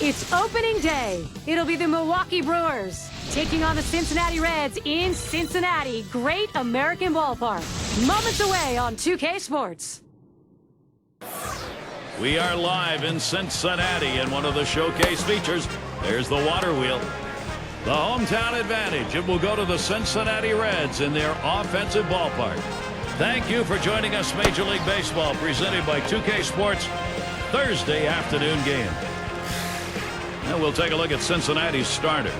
It's opening day. It'll be the Milwaukee Brewers taking on the Cincinnati Reds in Cincinnati, Great American Ballpark. Moments away on 2K Sports. We are live in Cincinnati, and one of the showcase features, there's the water wheel. The hometown advantage. It will go to the Cincinnati Reds in their offensive ballpark. Thank you for joining us, Major League Baseball, presented by 2K Sports, Thursday afternoon game. Now we'll take a look at Cincinnati's starter.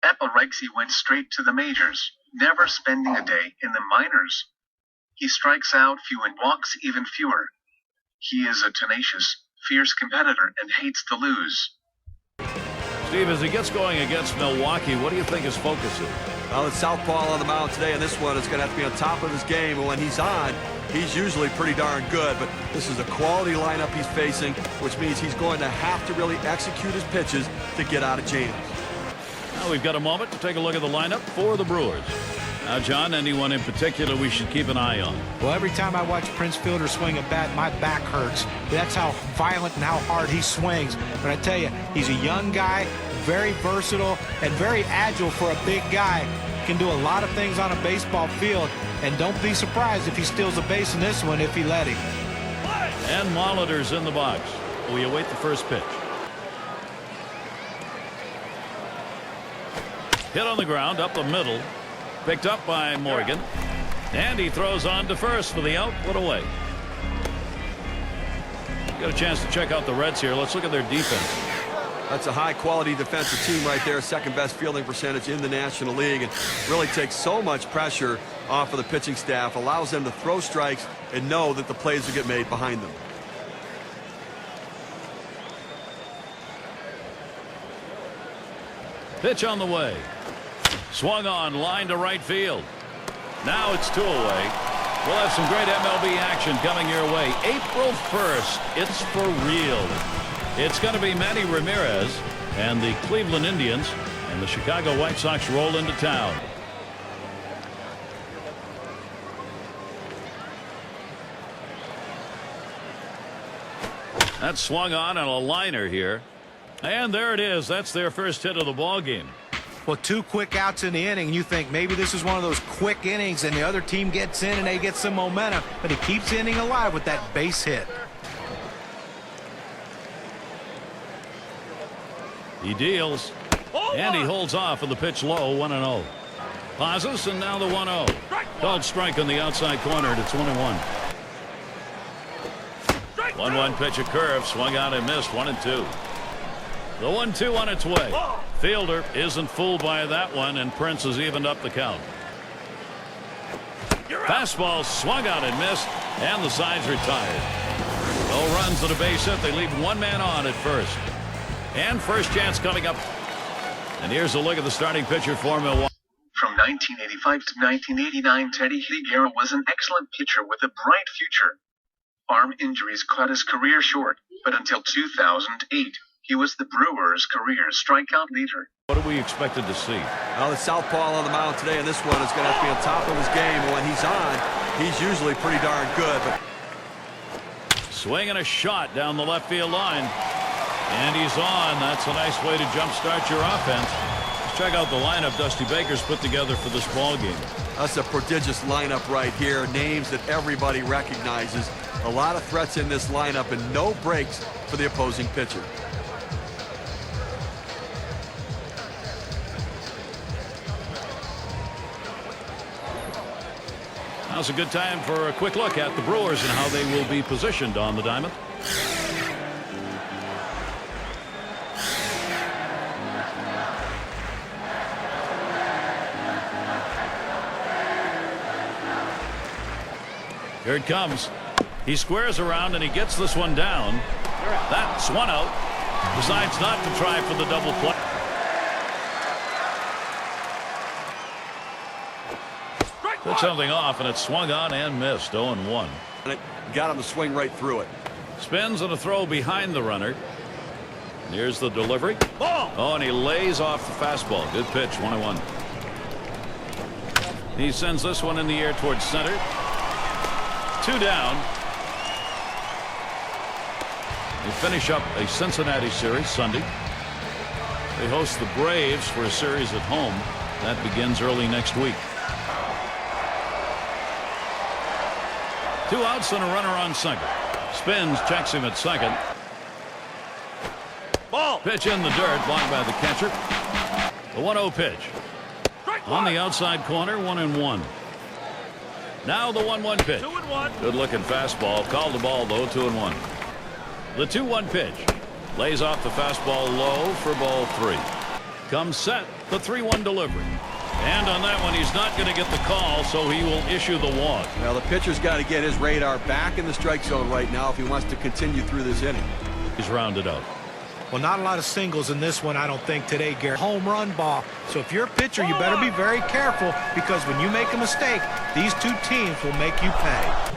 Eppa Rixey went straight to the majors, never spending a day in the minors. He strikes out few and walks even fewer. He is a tenacious, fierce competitor and hates to lose. Steve, as he gets going against Milwaukee, what do you think his focus is? Well, it's southpaw on the mound today, and this one is going to have to be on top of his game. And when he's on, he's usually pretty darn good. But this is a quality lineup he's facing, which means he's going to have to really execute his pitches to get out of jams. Now we've got a moment to take a look at the lineup for the Brewers. Now, John, anyone in particular we should keep an eye on? Well, every time I watch Prince Fielder swing a bat, my back hurts. That's how violent and how hard he swings. But I tell you, he's a young guy, very versatile, and very agile for a big guy. Can do a lot of things on a baseball field, and don't be surprised if he steals a base in this one if he let him. And Molitor's in the box. We await the first pitch. Hit on the ground, up the middle. Picked up by Morgan. And he throws on to first for the out. Put away. Got a chance to check out the Reds here. Let's look at their defense. That's a high-quality defensive team right there. Second-best fielding percentage in the National League. And really takes so much pressure off of the pitching staff. Allows them to throw strikes and know that the plays will get made behind them. Pitch on the way. Swung on, line to right field. Now it's 2 away. We'll have some great MLB action coming your way. April 1st, it's for real. It's going to be Manny Ramirez and the Cleveland Indians, and the Chicago White Sox roll into town. That's swung on a liner here. And there it is. That's their first hit of the ball game. Well, 2 quick outs in the inning. You think maybe this is one of those quick innings and the other team gets in and they get some momentum, but he keeps the inning alive with that base hit. He deals, and he holds off with the pitch low, 1-0. Pauses, and now the 1-0. Called strike on the outside corner to 21. 1-1 pitch, a curve, swung out and missed, 1-2. The 1-2 on its way. Fielder isn't fooled by that one, and Prince has evened up the count. Fastball swung out and missed, and the side's retired. No runs at a base hit. They leave one man on at first. And first chance coming up. And here's a look at the starting pitcher for Milwaukee. From 1985 to 1989, Teddy Higuera was an excellent pitcher with a bright future. Arm injuries cut his career short, but until 2008, he was the Brewers' career strikeout leader. What are we expected to see? Well, the southpaw on the mound today, and this one is going to have to be on top of his game. When he's on, he's usually pretty darn good. But swing and a shot down the left field line. And he's on. That's a nice way to jumpstart your offense. Let's check out the lineup Dusty Baker's put together for this ball game. That's a prodigious lineup right here. Names that everybody recognizes. A lot of threats in this lineup and no breaks for the opposing pitcher. Now's a good time for a quick look at the Brewers and how they will be positioned on the diamond. Here it comes. He squares around and he gets this one down. That's one out. Decides not to try for the double play. Took something off, and it swung on and missed. 0-1. And it got him to swing right through it. Spins and a throw behind the runner. Here's the delivery. Oh, and he lays off the fastball. Good pitch. 1-1. He sends this one in the air towards center. 2 down. They finish up a Cincinnati series Sunday. They host the Braves for a series at home. That begins early next week. 2 outs and a runner on second. Spins, checks him at second. Ball. Pitch in the dirt, blocked by the catcher. The 1-0 pitch. On the outside corner, 1-1. Now the 1-1 pitch. 2-1. Good looking fastball. Called the ball though, 2-1. The 2-1 pitch. Lays off the fastball low for ball 3. Comes set, the 3-1 delivery. And on that one, he's not going to get the call, so he will issue the walk. Well, the pitcher's got to get his radar back in the strike zone right now if he wants to continue through this inning. He's rounded out. Well, not a lot of singles in this one, I don't think, today, Gary. Home run ball. So if you're a pitcher, you better be very careful, because when you make a mistake, these two teams will make you pay.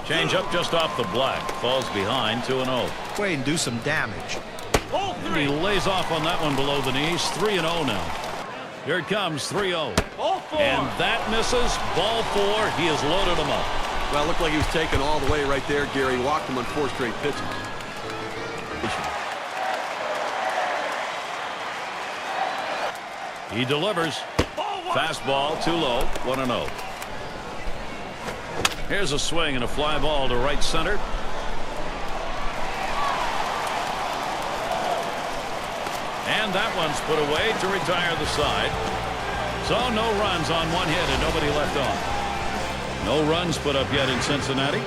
Change up just off the black. Falls behind, 2-0. Go ahead and do some damage. And he lays off on that one below the knees. 3-0 now. Here it comes, 3-0. And that misses. Ball 4. He has loaded him up. Well, it looked like he was taken all the way right there, Gary. Walked him on 4 straight pitches. He delivers. Fastball, too low, 1-0. Here's a swing and a fly ball to right center. And that one's put away to retire the side. So no runs on 1 hit and nobody left on. No runs put up yet in Cincinnati.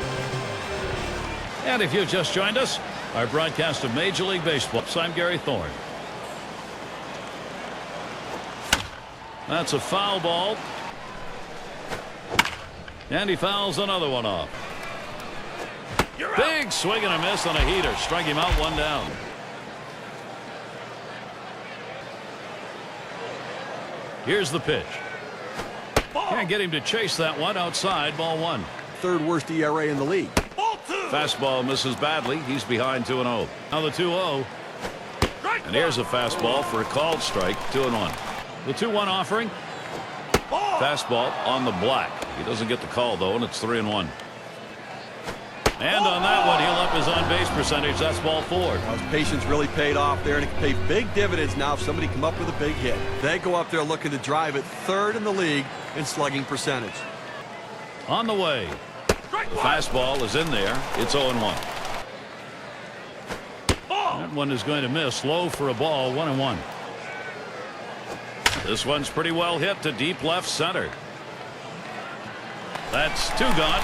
And if you've just joined us, our broadcast of Major League Baseball. I'm Gary Thorne. That's a foul ball. And he fouls another one off. Big swing and a miss on a heater. Strike him out, 1 down. Here's the pitch. Can't get him to chase that one outside. Ball 1. 3rd worst ERA in the league. Fastball misses badly. He's behind 2-0. Now the 2-0. And here's a fastball for a called strike. 2-1. The 2-1 offering. Fastball on the black. He doesn't get the call though, and it's 3-1. And on that one, he'll up his on-base percentage. That's ball 4. His patience really paid off there, and it can pay big dividends now if somebody come up with a big hit. They go up there looking to drive it 3rd in the league in slugging percentage. On the way. The fastball is in there. It's 0-1. That one is going to miss. Low for a ball. 1-1. This one's pretty well hit to deep left center. That's 2 gone.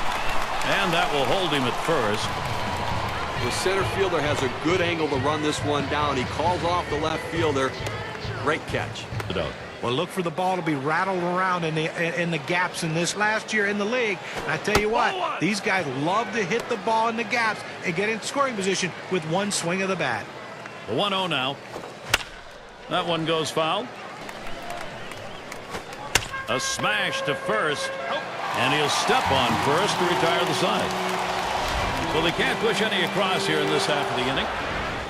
And that will hold him at first. The center fielder has a good angle to run this one down. He calls off the left fielder. Great catch. Well, look for the ball to be rattled around in the gaps in this last year in the league. And I tell you what, these guys love to hit the ball in the gaps and get in scoring position with 1 swing of the bat. The 1-0 now. That one goes foul. A smash to first. And he'll step on first to retire the side. So they can't push any across here in this half of the inning.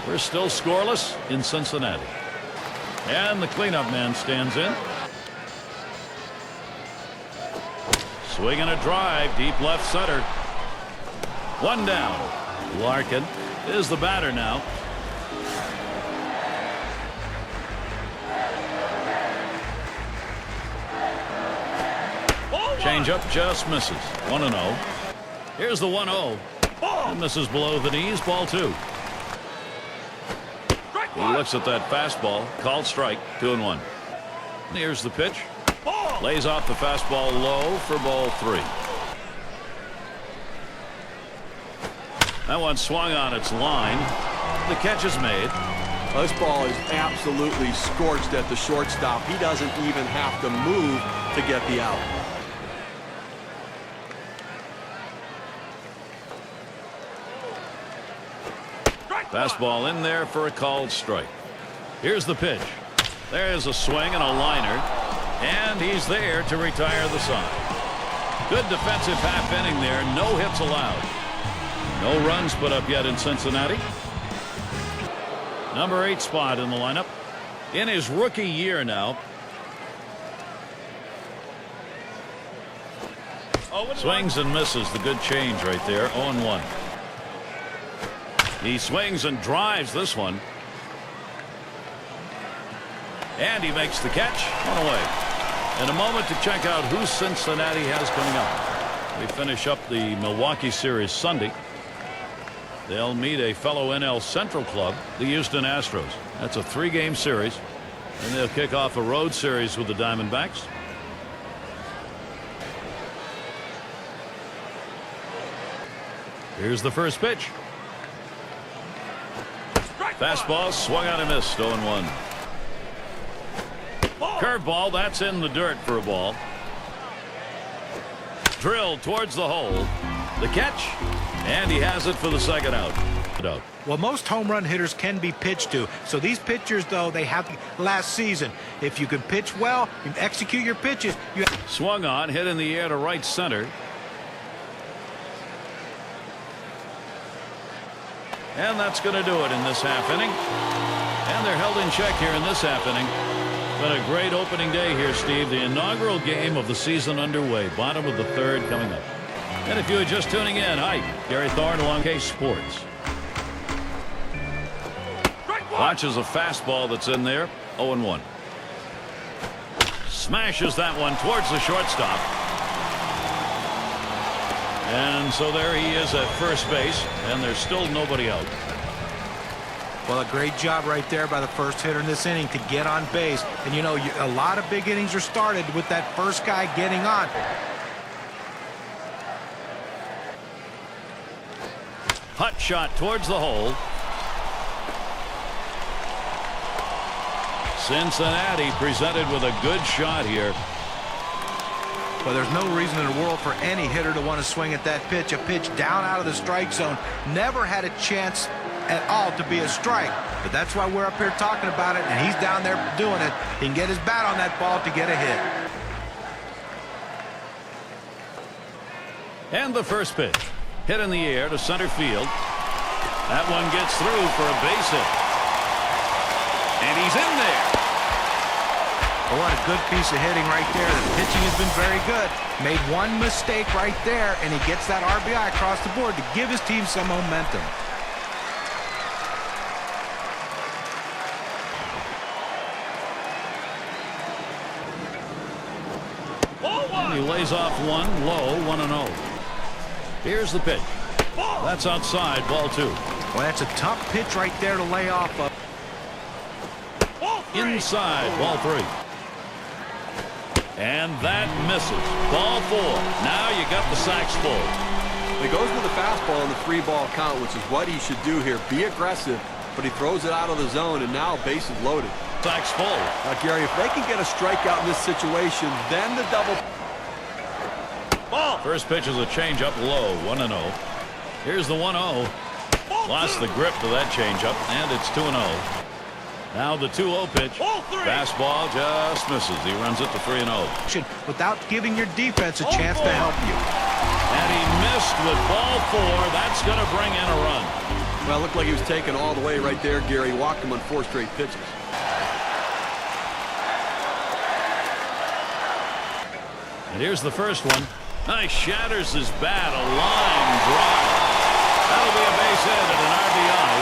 We're still scoreless in Cincinnati. And the cleanup man stands in. Swing and a drive, deep left center. 1 down. Larkin is the batter now. Changeup just misses. 1-0. Here's the 1-0. And misses below the knees. Ball 2. He looks at that fastball. Called strike. 2-1. Here's the pitch. Lays off the fastball low for ball 3. That one swung on its line. The catch is made. This ball is absolutely scorched at the shortstop. He doesn't even have to move to get the out. Fastball in there for a called strike. Here's the pitch. There's a swing and a liner. And he's there to retire the side. Good defensive half inning there. No hits allowed. No runs put up yet in Cincinnati. Number 8 spot in the lineup. In his rookie year now. Swings and misses. The good change right there. 0-1. He swings and drives this one. And he makes the catch. One away. In a moment to check out who Cincinnati has coming up. They finish up the Milwaukee series Sunday. They'll meet a fellow NL Central club, the Houston Astros. That's a 3-game series. And they'll kick off a road series with the Diamondbacks. Here's the first pitch. Fastball swung on and missed. 0-1. Curveball, that's in the dirt for a ball. Drilled towards the hole. The catch, and he has it for the second out. Well, most home run hitters can be pitched to. So these pitchers, though, they have last season. If you can pitch well, you execute your pitches. Swung on, hit in the air to right center. And that's going to do it in this half inning. And they're held in check here in this half inning. Been a great opening day here, Steve. The inaugural game of the season underway. Bottom of the third coming up. And if you are just tuning in, hi, Gary Thorne along Case Sports. Watches a fastball that's in there. 0-1. Smashes that one towards the shortstop. And so there he is at first base, and there's still nobody out. Well, a great job right there by the first hitter in this inning to get on base. And, you know, a lot of big innings are started with that first guy getting on. Hot shot towards the hole. Cincinnati presented with a good shot here. Well, there's no reason in the world for any hitter to want to swing at that pitch. A pitch down out of the strike zone. Never had a chance at all to be a strike. But that's why we're up here talking about it, and he's down there doing it. He can get his bat on that ball to get a hit. And the first pitch. Hit in the air to center field. That one gets through for a base hit. And he's in there. Well, what a good piece of hitting right there. The pitching has been very good. Made one mistake right there, and he gets that RBI across the board to give his team some momentum. And he lays off one low, 1-0. Here's the pitch. That's outside, ball 2. Well, that's a tough pitch right there to lay off of. Inside, ball 3. And that misses. Ball 4. Now you got the sacks full. He goes with the fastball in the 3-ball count, which is what he should do here. Be aggressive, but he throws it out of the zone, and now bases loaded. Sacks full. Now, Gary, if they can get a strikeout in this situation, then the double. Ball. First pitch is a changeup low, 1-0. Here's the 1-0. Lost the grip to that changeup, and it's 2-0. Now the 2-0 pitch. Fastball just misses. He runs it to 3-0. Without giving your defense a chance to help you. And he missed with ball 4. That's going to bring in a run. Well, it looked like he was taken all the way right there, Gary. Walked him on 4 straight pitches. And here's the first one. Nice, shatters his bat. A line drive. That'll be a base hit and an RBI.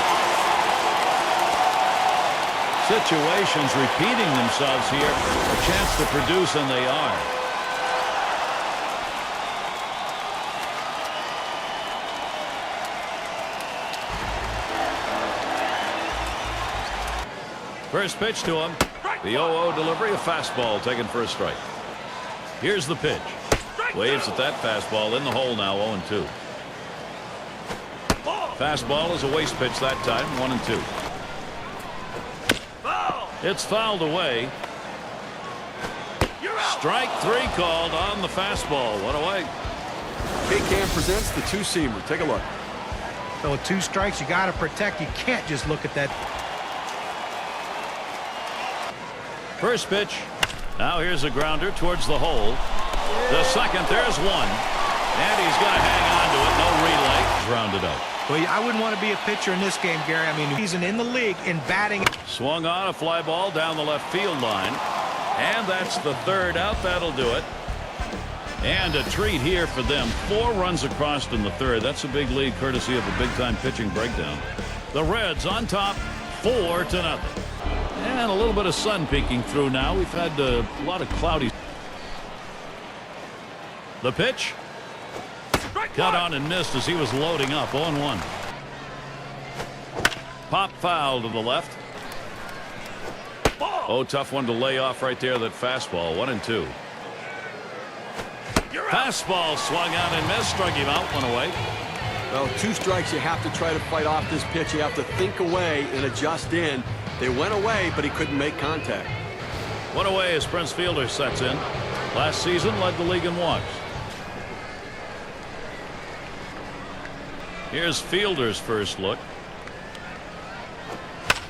Situations repeating themselves here. A chance to produce, and they are. First pitch to him. The 0-0 delivery, a fastball taken for a strike. Here's the pitch. Waves at that fastball in the hole now, 0-2. Fastball is a waste pitch that time, 1-2. It's fouled away. Strike 3 called on the fastball. 1 away. K-Cam presents the 2-seamer. Take a look. So with 2 strikes, you got to protect. You can't just look at that. First pitch. Now here's a grounder towards the hole. The second, there's one. And he's going to hang on to it. No relay. Grounded out. Well, I wouldn't want to be a pitcher in this game, Gary. I mean, he's in the league in batting. Swung on a fly ball down the left field line. And that's the 3rd out. That'll do it. And a treat here for them. 4 runs across in the 3rd. That's a big lead courtesy of a big-time pitching breakdown. The Reds on top, 4-0. And a little bit of sun peeking through now. We've had a lot of cloudy. The pitch. Cut on and missed as he was loading up. 0-1. Pop foul to the left. Oh, tough one to lay off right there. That fastball. 1-2. Fastball swung out and missed. Struck him out. 1 away. Well, 2 strikes. You have to try to fight off this pitch. You have to think away and adjust in. They went away, but he couldn't make contact. 1 away as Prince Fielder sets in. Last season led the league in walks. Here's Fielder's first look.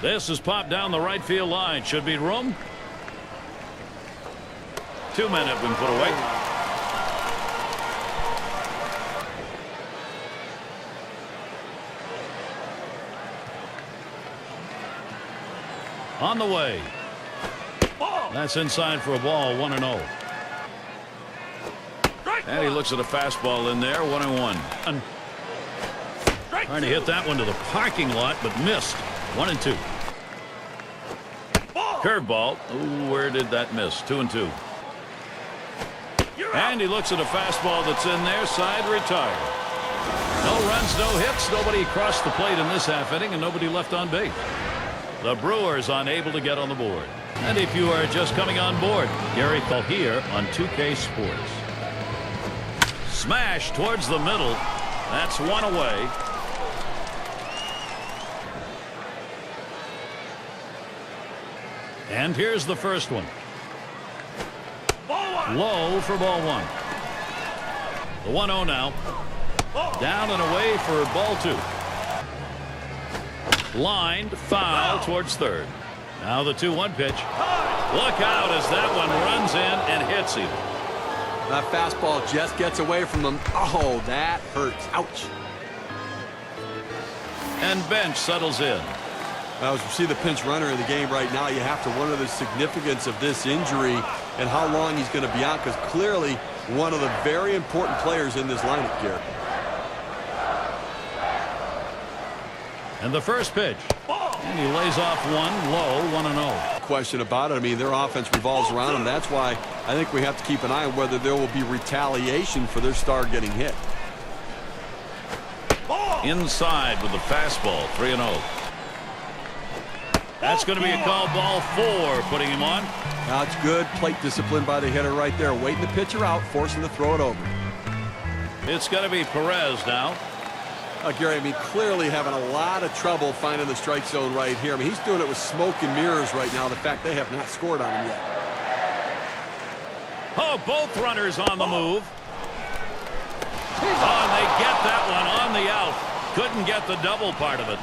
This is popped down the right field line. Should be room. 2 men have been put away. On the way. That's inside for a ball. 1-0. And he looks at a fastball in there. 1-1. Trying to hit that one to the parking lot, but missed. 1-2. Curveball. Ooh, where did that miss? 2-2. And he looks at a fastball that's in there. Side retired. No runs, no hits. Nobody crossed the plate in this half inning, and nobody left on base. The Brewers unable to get on the board. And if you are just coming on board, Gary Cole here on 2K Sports. Smash towards the middle. That's 1 away. And here's the first one. Low for ball 1. The 1-0 now. Down and away for ball 2. Lined foul towards third. Now the 2-1 pitch. Look out as that one runs in and hits him. That fastball just gets away from him. Oh, that hurts. Ouch. And bench settles in. Now, as you see the pinch runner in the game right now, you have to wonder the significance of this injury and how long he's going to be out, because clearly one of the very important players in this lineup, Garrett. And the first pitch. And he lays off one low, 1-0. Question about it. I mean, their offense revolves around him. That's why I think we have to keep an eye on whether there will be retaliation for their star getting hit. Inside with the fastball, 3-0. That's going to be a call, ball 4, putting him on. That's good plate discipline by the hitter right there. Waiting the pitcher out, forcing to throw it over. It's going to be Perez now. Gary, I mean, clearly having a lot of trouble finding the strike zone right here. I mean, he's doing it with smoke and mirrors right now. The fact they have not scored on him yet. Oh, both runners on the move. Oh, and they get that one on the out. Couldn't get the double part of it.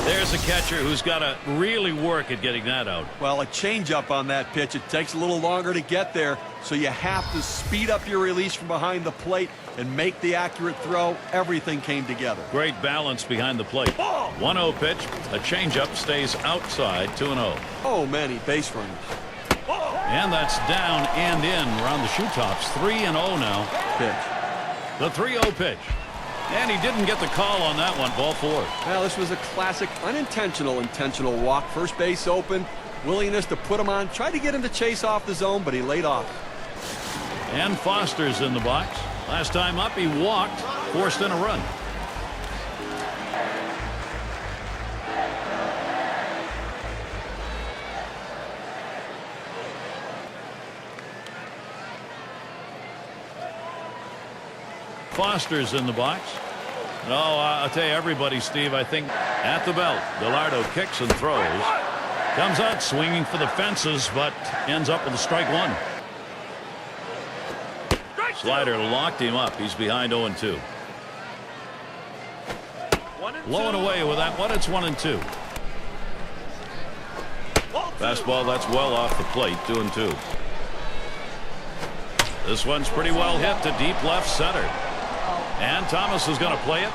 There's a catcher who's got to really work at getting that out. Well, a changeup on that pitch. It takes a little longer to get there, so you have to speed up your release from behind the plate and make the accurate throw. Everything came together. Great balance behind the plate. 1-0 pitch. A changeup stays outside. 2-0. Oh, many base runners. And that's down and in around the shoe tops. 3-0 now. Pitch. The 3-0 pitch. And he didn't get the call on that one. Ball 4. Well, this was a classic intentional walk. First base open. Willingness to put him on. Tried to get him to chase off the zone, but he laid off. And Foster's in the box. Last time up, he walked, forced in a run. Foster's in the box. No, I'll tell you, everybody, Steve, I think at the belt. Gallardo kicks and throws. Comes out swinging for the fences, but ends up with a strike 1. Slider locked him up. He's behind 0-2. Low and away with that one. It's 1-2. Fastball, that's well off the plate. 2-2. This one's pretty well hit to deep left center. And Thomas is going to play it.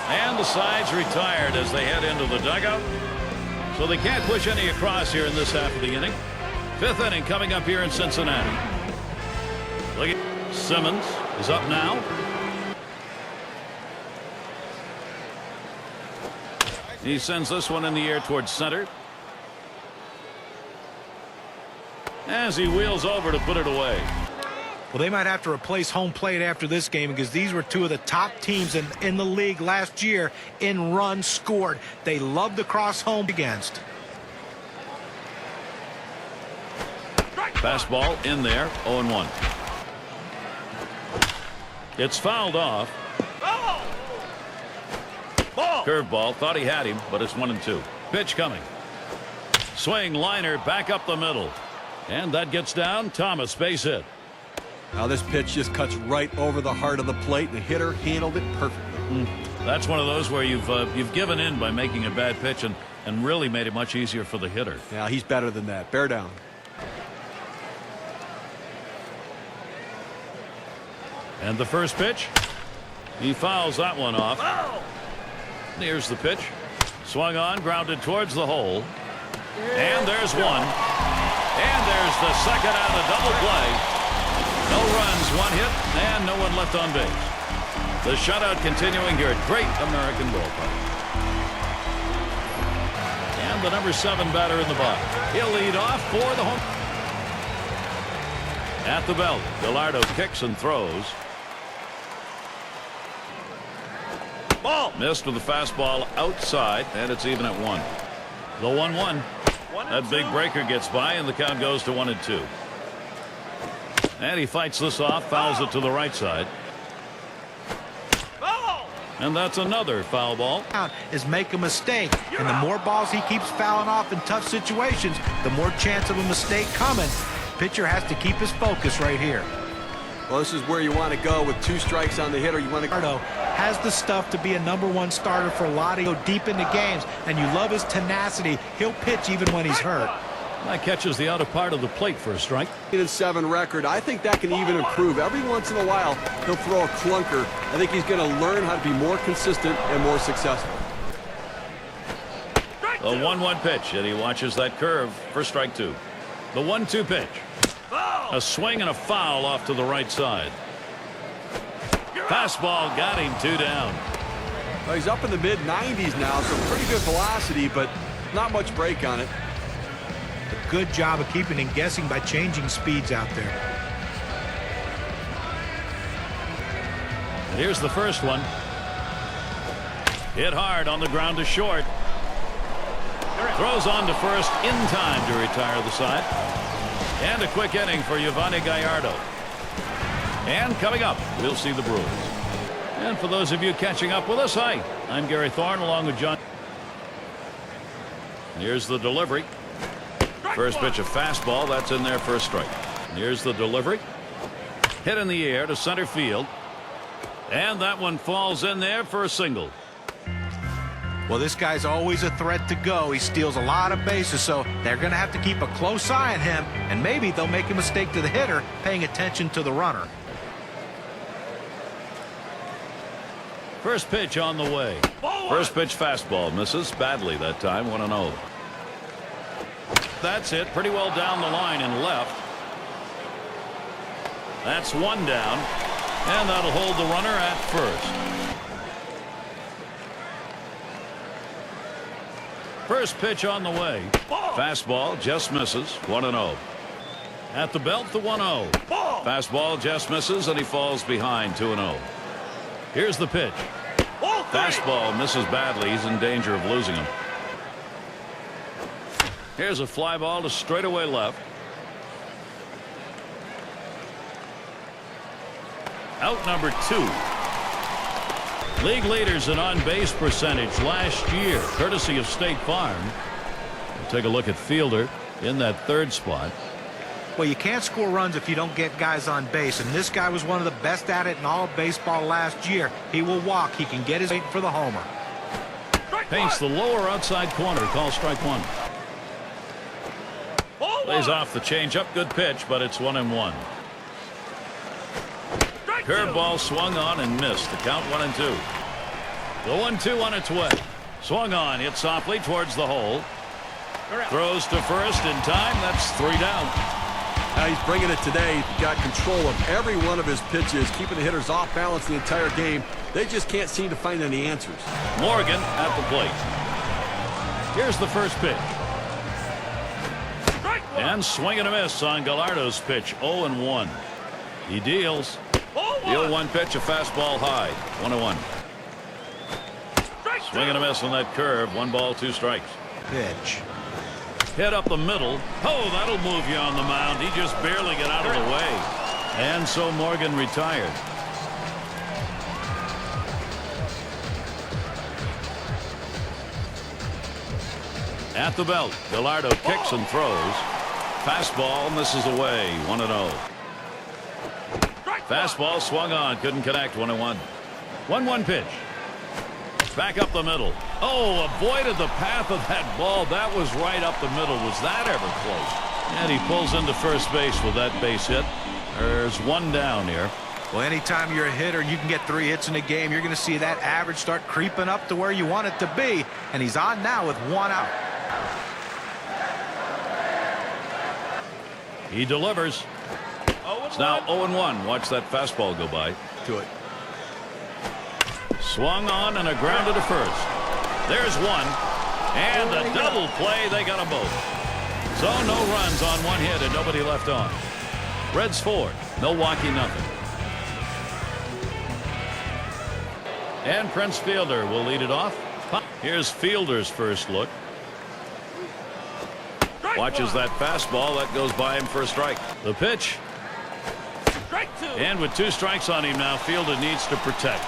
And the side's retired as they head into the dugout. So they can't push any across here in this half of the inning. 5th inning coming up here in Cincinnati. Look at Simmons is up now. He sends this one in the air towards center. As he wheels over to put it away. Well, they might have to replace home plate after this game because these were two of the top teams in the league last year in runs scored. They love to cross home against. Fastball in there, 0-1. It's fouled off. Curveball, thought he had him, but it's 1-2. Pitch coming. Swing, liner, back up the middle. And that gets down. Thomas, base hit. Now this pitch just cuts right over the heart of the plate. The hitter handled it perfectly. That's one of those where you've given in by making a bad pitch and really made it much easier for the hitter. Yeah, he's better than that. Bear down. And the first pitch, he fouls that one off. Here's the pitch. Swung on, grounded towards the hole. And there's one. And there's the second out of double play. No runs, one hit, and no one left on base. The shutout continuing here at Great American Ballpark. And the number 7 batter in the box. He'll lead off for the home. At the belt, Gallardo kicks and throws. Ball missed with the fastball outside, and it's even at 1. The 1-1. That big breaker gets by, and the count goes to 1-2. And he fights this off, fouls it to the right side. And that's another foul ball. Is make a mistake, and the more balls he keeps fouling off in tough situations, the more chance of a mistake coming. Pitcher has to keep his focus right here. Well, this is where you want to go with 2 strikes on the hitter. You want to Gallardo has the stuff to be a #1 starter for a lot of go deep into games, and you love his tenacity. He'll pitch even when he's hurt. That catches the outer part of the plate for a strike. 7 record. I think that can even improve. Every once in a while, he'll throw a clunker. I think he's going to learn how to be more consistent and more successful. The 1-1 pitch, and he watches that curve for strike 2. The 1-2 pitch. A swing and a foul off to the right side. Fastball got him 2 down. Well, he's up in the mid-90s now, so pretty good velocity, but not much break on it. A good job of keeping him guessing by changing speeds out there. And here's the first one. Hit hard on the ground to short. Throws on to first in time to retire the side. And a quick inning for Yovani Gallardo. And coming up, we'll see the Brewers. And for those of you catching up with us, hi, I'm Gary Thorne along with John. Here's the delivery. First pitch of fastball, that's in there for a strike. Here's the delivery. Hit in the air to center field. And that one falls in there for a single. Well, this guy's always a threat to go. He steals a lot of bases, so they're going to have to keep a close eye on him, and maybe they'll make a mistake to the hitter, paying attention to the runner. First pitch on the way. First pitch fastball misses badly that time, 1-0. That's it, pretty well down the line and left. That's 1 down, and that'll hold the runner at first. First pitch on the way. Fastball just misses, 1-0. At the belt, the 1-0. Fastball just misses, and he falls behind, 2-0. Here's the pitch. Fastball misses badly. He's in danger of losing him. Here's a fly ball to straightaway left. Out number 2. League leaders in on-base percentage last year, courtesy of State Farm. We'll take a look at Fielder in that 3rd spot. Well, you can't score runs if you don't get guys on base, and this guy was one of the best at it in all of baseball last year. He will walk. He can get his weight for the homer. Paints the lower outside corner. Call strike 1. Lays off the changeup. Good pitch, but it's 1-1. Curveball swung on and missed. The count 1-2. The 1-2 on its way. Swung on, hit softly towards the hole. Throws to first in time. That's 3 down. Now he's bringing it today. He's got control of every one of his pitches, keeping the hitters off balance the entire game. They just can't seem to find any answers. Morgan at the plate. Here's the first pitch. And swing and a miss on Gallardo's pitch. 0-1. He deals. The 0-1 pitch, a fastball high. 1-1. Swing and a miss on that curve. 1 ball, 2 strikes. Pitch. Hit up the middle. Oh, that'll move you on the mound. He just barely got out of the way. And so Morgan retired. At the belt, Gallardo kicks and throws. Fastball misses away. 1-0. Fastball swung on, couldn't connect. 1-1. 1-1 pitch. Back up the middle. Oh, avoided the path of that ball. That was right up the middle. Was that ever close? And he pulls into first base with that base hit. There's 1 down here. Well, anytime you're a hitter and you can get 3 hits in a game, you're going to see that average start creeping up to where you want it to be. And he's on now with 1 out. He delivers. It's now 0-1. Watch that fastball go by. To it. Swung on and a ground to first. There's 1. And a double play. They got them both. So no runs on 1 hit and nobody left on. Reds 4. Milwaukee nothing. And Prince Fielder will lead it off. Here's Fielder's first look. Watches that fastball. That goes by him for a strike. The pitch. And with 2 strikes on him now, Fielder needs to protect.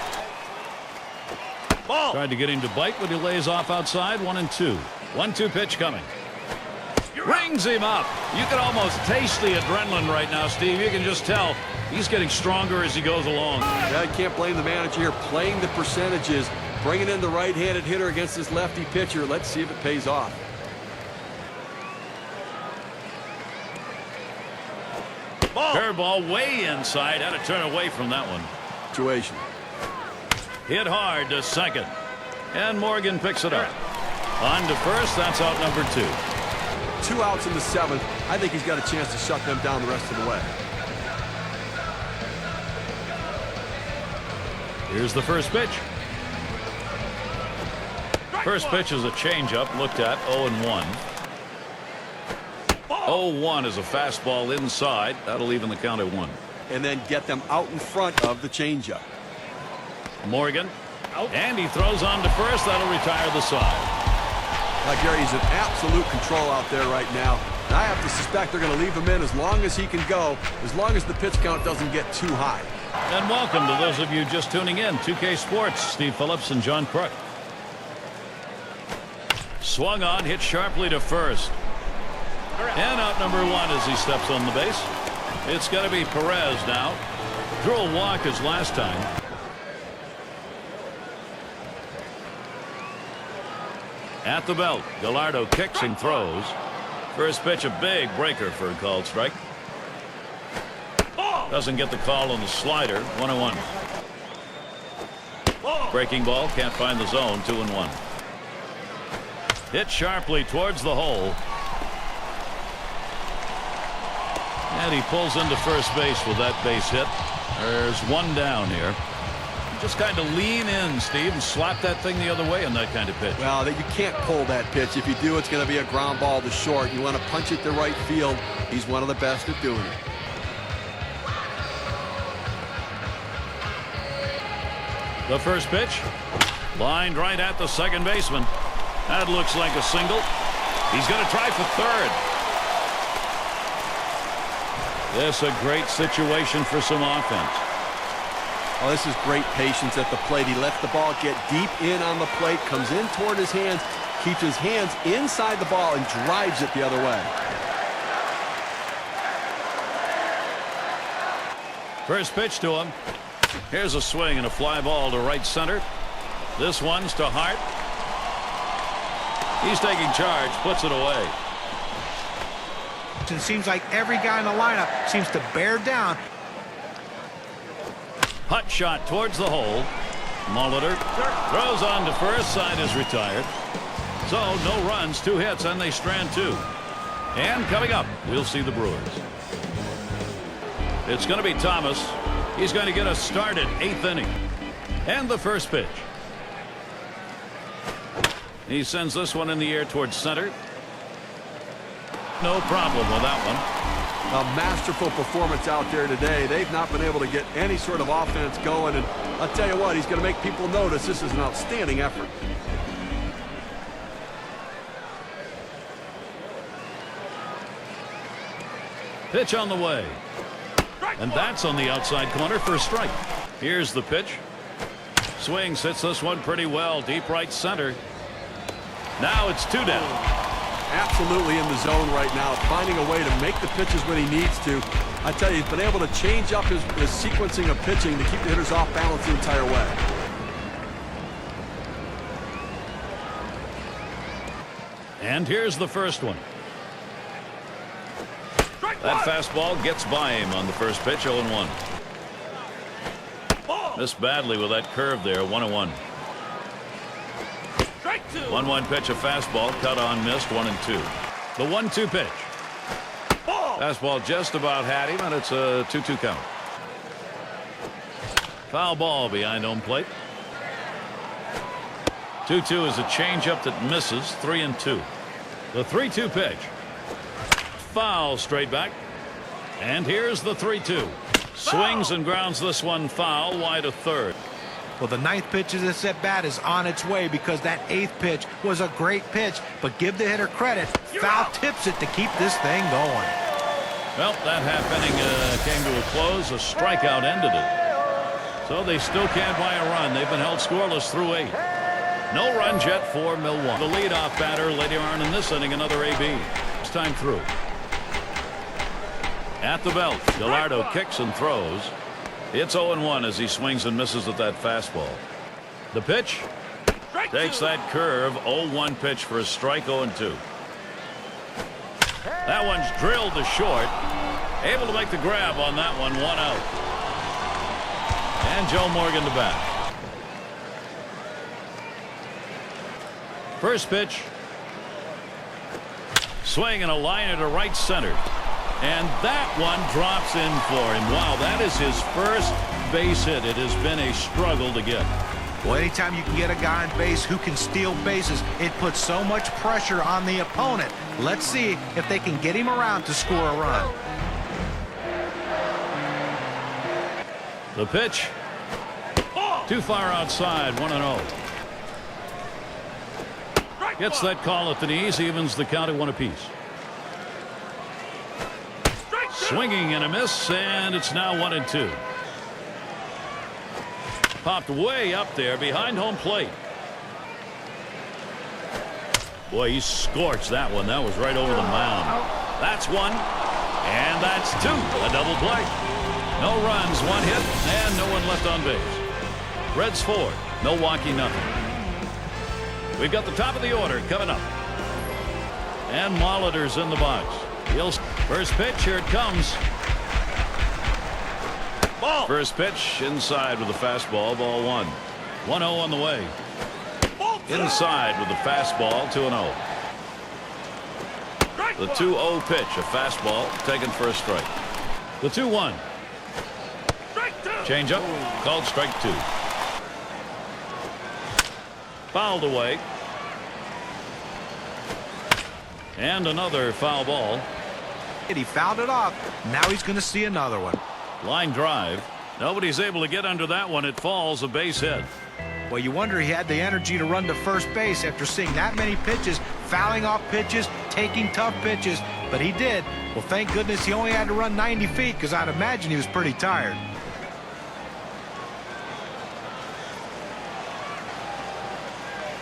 Ball. Tried to get him to bite, but he lays off outside. 1-2. 1-2 pitch coming. Rings him up. You can almost taste the adrenaline right now, Steve. You can just tell he's getting stronger as he goes along. Yeah, I can't blame the manager here. Playing the percentages, bringing in the right-handed hitter against this lefty pitcher. Let's see if it pays off. Curveball way inside. Had to turn away from that one. Situation. Hit hard to second. And Morgan picks it up. On to first. That's out number 2. 2 outs in the 7th. I think he's got a chance to shut them down the rest of the way. Here's the first pitch. First pitch is a changeup. Looked at. 0-1. 0-1 is a fastball inside. That'll even the count at 1. And then get them out in front of the changeup. Morgan. And he throws on to first. That'll retire the side. Gary, he's in absolute control out there right now. And I have to suspect they're going to leave him in as long as he can go, as long as the pitch count doesn't get too high. And welcome to those of you just tuning in. 2K Sports, Steve Phillips and John Crook. Swung on, hit sharply to first. And out number 1 as he steps on the base. It's going to be Perez now. Drew a walk as last time. At the belt, Gallardo kicks and throws. First pitch, a big breaker for a called strike. Doesn't get the call on the slider. 1-1. Breaking ball, can't find the zone. 2-1. Hit sharply towards the hole. And he pulls into first base with that base hit. There's 1 down here. Just kind of lean in, Steve, and slap that thing the other way on that kind of pitch. Well, you can't pull that pitch. If you do, it's going to be a ground ball to short. You want to punch it to right field. He's one of the best at doing it. The first pitch, lined right at the second baseman. That looks like a single. He's going to try for third. This a great situation for some offense. Oh, this is great patience at the plate. He lets the ball get deep in on the plate, comes in toward his hands, keeps his hands inside the ball, and drives it the other way. First pitch to him. Here's a swing and a fly ball to right center. This one's to Hart. He's taking charge, puts it away. It seems like every guy in the lineup seems to bear down. Hut shot towards the hole. Molitor throws on to first. Side is retired. So no runs, 2 hits, and they strand 2. And coming up, we'll see the Brewers. It's going to be Thomas. He's going to get us started, 8th inning. And the first pitch. He sends this one in the air towards center. No problem with that one. A masterful performance out there today. They've not been able to get any sort of offense going, and I'll tell you what, he's going to make people notice this is an outstanding effort. Pitch on the way. And that's on the outside corner for a strike. Here's the pitch. Swings, hits this one pretty well. Deep right center. Now it's 2 down. Absolutely in the zone right now, finding a way to make the pitches when he needs to. I tell you, he's been able to change up his sequencing of pitching to keep the hitters off balance the entire way. And here's the first one. That fastball gets by him on the first pitch, 0-1. Missed badly with that curve there, 1-1. 1-1 pitch, a fastball, cut on, missed, 1-2. The 1-2 pitch. Fastball just about had him, and it's a 2-2 count. Foul ball behind home plate. 2-2 is a changeup that misses, 3-2. The 3-2 pitch. Foul straight back. And here's the 3-2. Swings and grounds this one foul, wide of third. Well, the 9th pitch of this at bat is on its way because that 8th pitch was a great pitch. But give the hitter credit. Foul tips it to keep this thing going. Well, that half inning came to a close. A strikeout ended it. So they still can't buy a run. They've been held scoreless through 8. No runs yet for Milwaukee. The leadoff batter later on in this inning, another AB. It's time through. At the belt, Gallardo kicks and throws. It's 0-1 as he swings and misses at that fastball. The pitch takes that curve. 0-1 pitch for a strike, 0-2. That one's drilled to short. Able to make the grab on that one. 1 out. And Joe Morgan to bat. First pitch. Swing and a liner to right center. And that one drops in for him. Wow, that is his first base hit. It has been a struggle to get. Well, anytime you can get a guy on base who can steal bases, it puts so much pressure on the opponent. Let's see if they can get him around to score a run. The pitch. Too far outside, 1-0. Gets that call at the knees, evens the count at 1 apiece. Swinging and a miss, and it's now 1-2. Popped way up there behind home plate. Boy, he scorched that one. That was right over the mound. That's 1, and that's 2. A double play. No runs, 1 hit, and no one left on base. Reds 4, Milwaukee nothing. We've got the top of the order coming up. And Molitor's in the box. First pitch, here it comes. Ball. First pitch inside with a fastball, ball 1. 1-0 on the way. Inside with the fastball, 2-0. The 2-0 pitch, a fastball taken for a strike. The 2-1. Change up, called strike 2. Fouled away. And another foul ball. He fouled it off. Now he's going to see another one. Line drive. Nobody's able to get under that one. It falls, a base hit. Well, you wonder he had the energy to run to first base after seeing that many pitches, fouling off pitches, taking tough pitches, but he did. Well, thank goodness he only had to run 90 feet because I'd imagine he was pretty tired.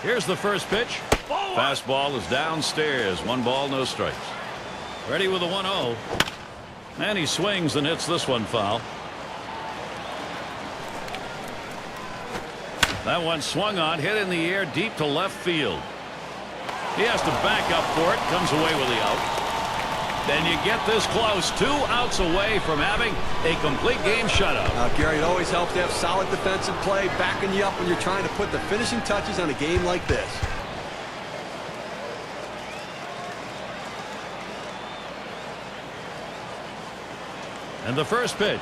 Here's the first pitch. Fastball is downstairs. 1 ball, no strikes. Ready with a 1-0. And he swings and hits this one foul. That one swung on, hit in the air deep to left field. He has to back up for it. Comes away with the out. Then you get this close. 2 outs away from having a complete game shutout. Gary, it always helps to have solid defensive play backing you up when you're trying to put the finishing touches on a game like this. And the first pitch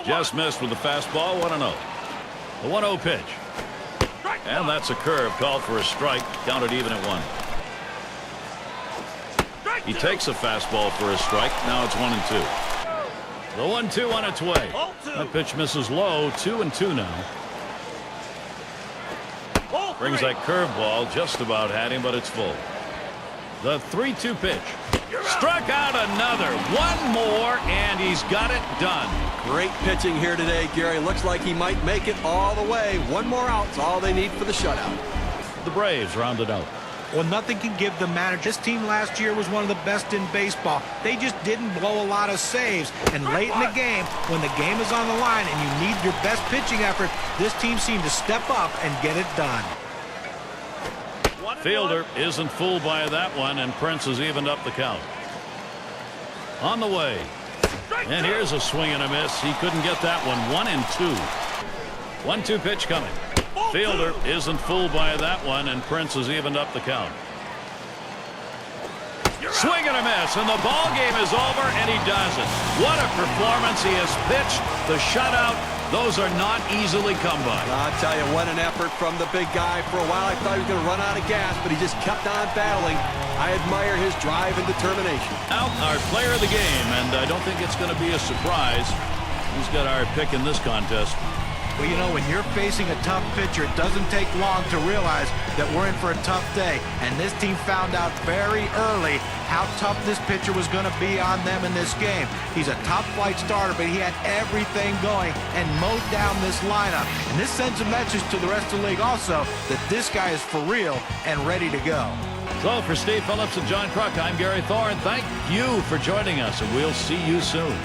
just missed with the fastball. 1-0. The 1-0 pitch. And that's a curve called for a strike. Counted even at 1. He takes a fastball for a strike. Now it's 1-2. The 1-2 on its way. That pitch misses low. 2-2 now. Brings that curveball. Just about had him, but it's full. The 3-2 pitch. Struck out another. One more, and he's got it done. Great pitching here today, Gary. Looks like he might make it all the way. One more out's all they need for the shutout. The Braves rounded out. Well, nothing can give the manager. This team last year was one of the best in baseball. They just didn't blow a lot of saves. And late in the game, when the game is on the line and you need your best pitching effort, this team seemed to step up and get it done. Fielder isn't fooled by that one, and Prince has evened up the count. On the way. And here's a swing and a miss. He couldn't get that one. 1-2. 1-2 pitch coming. Fielder isn't fooled by that one, and Prince has evened up the count. Swing and a miss, and the ball game is over, and he does it. What a performance. He has pitched the shutout. Those are not easily come by. I'll tell you, what an effort from the big guy. For a while, I thought he was going to run out of gas, but he just kept on battling. I admire his drive and determination. Now, our player of the game, and I don't think it's going to be a surprise. He's got our pick in this contest. Well, you know, when you're facing a tough pitcher, it doesn't take long to realize that we're in for a tough day. And this team found out very early how tough this pitcher was going to be on them in this game. He's a top-flight starter, but he had everything going and mowed down this lineup. And this sends a message to the rest of the league also that this guy is for real and ready to go. So for Steve Phillips and John Kruk, I'm Gary Thorne. Thank you for joining us, and we'll see you soon.